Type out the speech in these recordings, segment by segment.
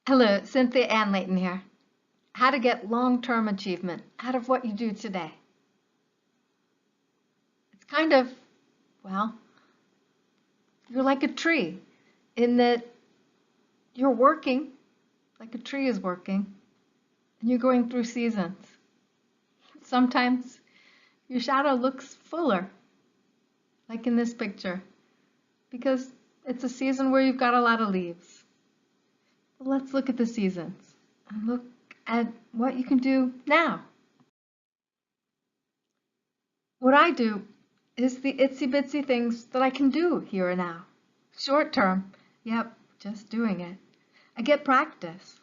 Hello, Cynthia Ann Layton here. How to get long-term achievement out of what you do today. It's kind of, well, you're like a tree in that you're working like a tree is working and you're going through seasons. Sometimes your shadow looks fuller, like in this picture, because it's a season where you've got a lot of leaves. But let's look at the seasons and look at what you can do now. What I do is the itsy-bitsy things that I can do here and now. Short term, yep, just doing it. I get practice.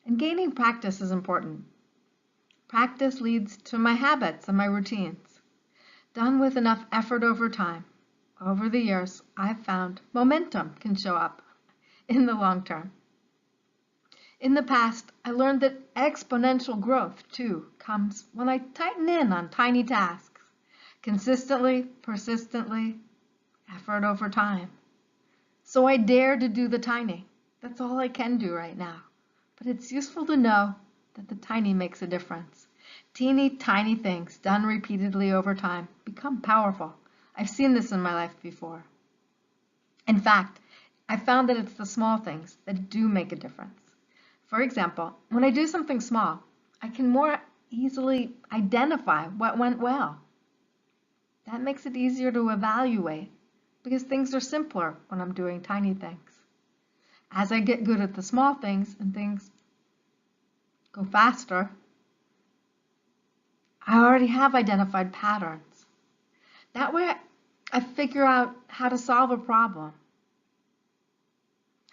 And gaining practice is important. Practice leads to my habits and my routines. Done with enough effort over time, over the years, I've found momentum can show up in the long term. In the past, I learned that exponential growth, too, comes when I tighten in on tiny tasks. Consistently, persistently, effort over time. So I dare to do the tiny. That's all I can do right now. But it's useful to know that the tiny makes a difference. Teeny tiny things done repeatedly over time become powerful. I've seen this in my life before. In fact, I found that it's the small things that do make a difference. For example, when I do something small, I can more easily identify what went well. That makes it easier to evaluate because things are simpler when I'm doing tiny things. As I get good at the small things and things go faster, I already have identified patterns. That way I figure out how to solve a problem.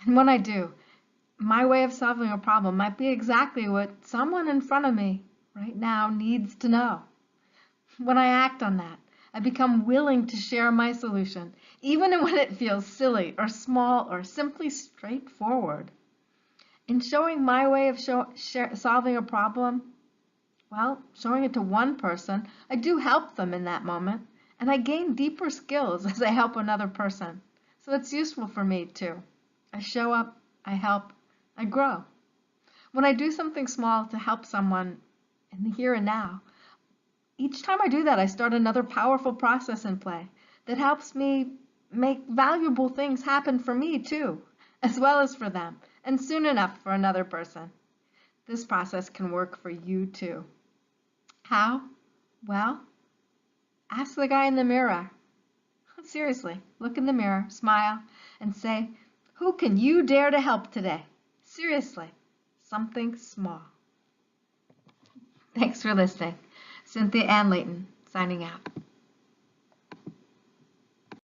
And when I do, my way of solving a problem might be exactly what someone in front of me right now needs to know. When I act on that, I become willing to share my solution, even when it feels silly or small or simply straightforward. In showing my way of solving a problem, well, showing it to one person, I do help them in that moment, and I gain deeper skills as I help another person. So it's useful for me too. I show up, I help, I grow. When I do something small to help someone in the here and now, each time I do that, I start another powerful process in play that helps me make valuable things happen for me too, as well as for them, and soon enough for another person. This process can work for you too. How? Well, ask the guy in the mirror. Seriously, look in the mirror, smile, and say, who can you dare to help today? Seriously, something small. Thanks for listening. Cynthia Ann Layton, signing out.